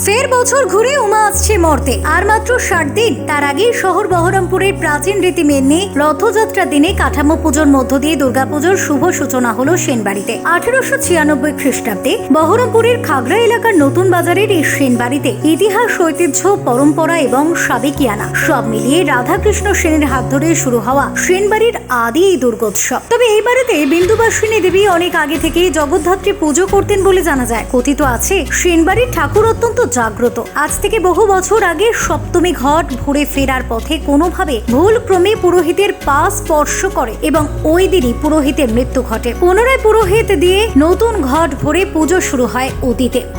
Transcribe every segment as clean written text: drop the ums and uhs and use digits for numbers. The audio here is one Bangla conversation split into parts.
ফের বছর ঘুরে উমা আসছে মর্তে আর মাত্র 60 দিন। তার আগেই শহর বহরমপুরের প্রাচীন রীতি মেনে রথযাত্রার দিনে কাঠামো পুজোর মধ্য দিয়ে দুর্গাপুজোর শুভ সূচনা হলো সেনবাড়িতে। 1896 খ্রিস্টাব্দে বহরমপুরের খাগড়া এলাকার নতুন বাজারের এই সেনবাড়িতে ইতিহাস, ঐতিহ্য, পরম্পরা এবং সাবেকিয়ানা সব মিলিয়ে রাধাকৃষ্ণ সেনের হাত ধরে শুরু হওয়া সেনবাড়ির আদি এই দুর্গোৎসব। তবে এই বাড়িতে বিন্দুবাসিনী দেবী অনেক আগে থেকেই জগদ্ধাত্রী পুজো করতেন বলে জানা যায়। কথিত আছে সেনবাড়ির ঠাকুর অত্যন্ত জাগ্রত। আজ থেকে বহু বছর আগে সপ্তমী ঘট ভরে ফেরার পথে কোনোভাবে ভুলক্রমে পুরোহিতের পা স্পর্শ করে এবং ওই দিনই পুরোহিতের মৃত্যু ঘটে। পুনরায় পুরোহিত দিয়ে নতুন ঘট ভরে পুজো শুরু হয়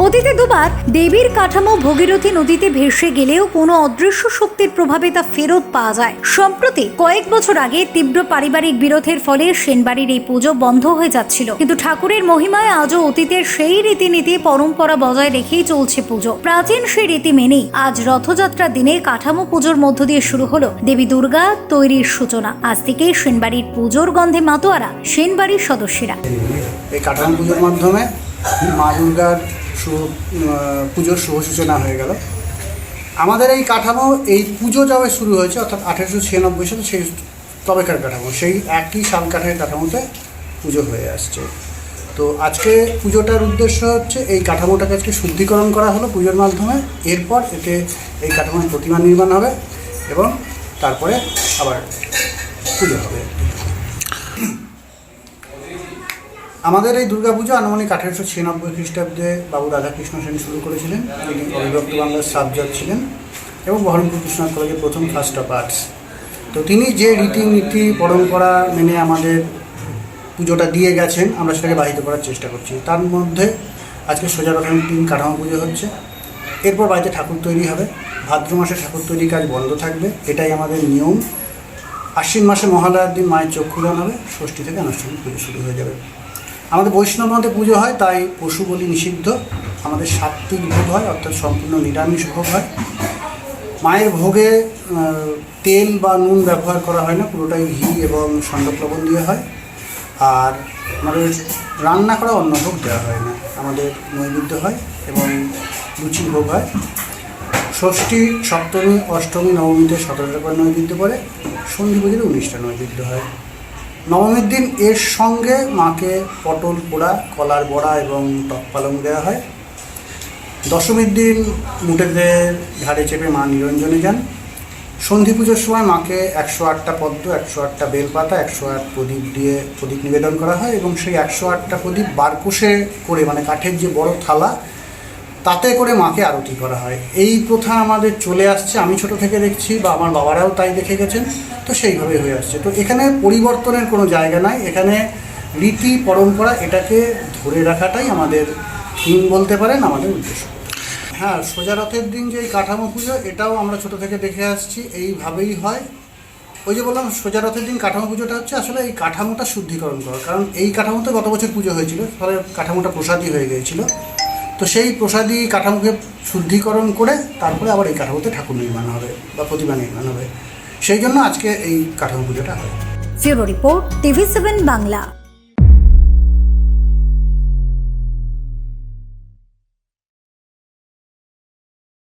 অতীতে দুবার দেবীর কাঠামো ভগীরথী নদীতে ভেসে গেলেও কোনো অদৃশ্য শক্তির প্রভাবে তা ফেরত পাওয়া যায়। সম্প্রতি কয়েক বছর আগে তীব্র পারিবারিক বিরোধের ফলে সেনবাড়ির এই পুজো বন্ধ হয়ে যাচ্ছিল, কিন্তু ঠাকুরের মহিমায় আজও অতীতের সেই রীতিনীতি পরম্পরা বজায় রেখেই চলছে পুজো। প্রাচীন সেই রীতি মেনেই আজ রথযাত্রার দিনে কাঠামো পুজোর মধ্য দিয়ে শুরু হলো দেবী দুর্গা তৈরির সূচনা। আজ থেকে সেনবাড়ির পুজোর গন্ধে মাতোয়ারা সেনবাড়ির সদস্যরা। এই কাঠামো পুজোর মাধ্যমে মা দুর্গার পুজোর শুভ সূচনা হয়ে গেল। আমাদের এই কাঠামো, এই পুজো যবে শুরু হয়েছে অর্থাৎ 1896 সালে, সেই তবেকার কাঠামো, সেই একই শাল কাঠের কাঠামোতে পুজো হয়ে আসছে। তো আজকে পুজোটার উদ্দেশ্য হচ্ছে এই কাঠামোটাকে আজকে শুদ্ধিকরণ করা হলো পুজোর মাধ্যমে। এরপর এতে এই কাঠামোর প্রতিমা নির্মাণ হবে এবং তারপরে আবার পুজো হবে। আমাদের এই দুর্গাপুজো আনুমানিক 1896 খ্রিস্টাব্দে বাবু রাধাকৃষ্ণ সেন শুরু করেছিলেন। তিনি অবিভক্ত বাংলার সাবজেক্ট ছিলেন এবং বহরমপুর কৃষ্ণনাথ কলেজের প্রথম ফার্স্ট অফ আর্টস। তো তিনি যে রীতিনীতি পরম্পরা মেনে আমাদের পুজোটা দিয়ে গেছেন, আমরা সেটাকে বাহিত করার চেষ্টা করছি। তার মধ্যে আজকে সোজা রথের দিন কাঠামো পুজো হচ্ছে, এরপর বাড়িতে ঠাকুর তৈরি হবে। ভাদ্র মাসে ঠাকুর তৈরির কাজ বন্ধ থাকবে, এটাই আমাদের নিয়ম। আশ্বিন মাসে মহালয়ার দিন মায়ের চক্ষুদান হবে, ষষ্ঠী থেকে আনুষ্ঠানিক পুজো শুরু হয়ে যাবে। আমাদের বৈষ্ণব মতে পুজো হয়, তাই পশু বলি নিষিদ্ধ। আমাদের সাত্ত্বিক ভোগ হয়, অর্থাৎ সম্পূর্ণ নিরামিষ ভোগ হয়। মায়ের ভোগে তেল বা নুন ব্যবহার করা হয় না, পুরোটাই ঘি এবং সন্দক লবণ দিয়ে হয়। আর আমাদের রান্না করা অন্নভোগ দেওয়া হয় না, আমাদের নৈবেদ্য হয় এবং লুচি ভোগ হয়। ষষ্ঠী, সপ্তমী, অষ্টমী, নবমীতে 17টা করে নৈবেদ্য পড়ে। সন্ধি পুজোতে 19টা নৈবেদ্য হয়। নবমীর দিন এর সঙ্গে মাকে পটল পোড়া, কলার বড়া এবং টক পালং দেওয়া হয়। দশমীর দিন মুটেদের ঘাড়ে চেপে মা নিরঞ্জনে যান। সন্ধি পুজোর সময় মাকে 108টা পদ্ম, 108টা বেলপাতা, 108 প্রদীপ দিয়ে প্রদীপ নিবেদন করা হয় এবং সেই 108টা প্রদীপ বারকোষে করে, মানে কাঠের যে বড় থালা, তাতে করে মাকে আরতি করা হয়। এই প্রথা আমাদের চলে আসছে, আমি ছোট থেকে দেখছি বা আমার বাবারাও তাই দেখে গেছেন, তো সেইভাবে হয়ে আসছে। তো এখানে পরিবর্তনের কোনো জায়গা নাই, এখানে রীতি পরম্পরা, এটাকে ধরে রাখাটাই আমাদের থিম বলতে পারেন, আমাদের উদ্দেশ্য। হ্যাঁ, সোজা রথের দিন যে এই কাঠামো পুজো, এটাও আমরা ছোট থেকে দেখে আসছি, এইভাবেই হয়। ওই যে বললাম সোজা রথের দিন কাঠামো পুজোটা হচ্ছে আসলে এই কাঠামোটা শুদ্ধিকরণ করা, কারণ এই কাঠামোতে গত বছর পুজো হয়েছিল, ফলে কাঠামোটা প্রসাদী হয়ে গিয়েছিল। তো সেই প্রসাদী কাঠামোকে শুদ্ধিকরণ করে তারপরে আবার এই কাঠামোতে ঠাকুর নির্মাণ হবে বা প্রতিমা নির্মাণ হবে, সেই জন্য আজকে এই কাঠামো পুজোটা হয়। ফেব্রুয়ারি রিপোর্ট, TV7 বাংলা।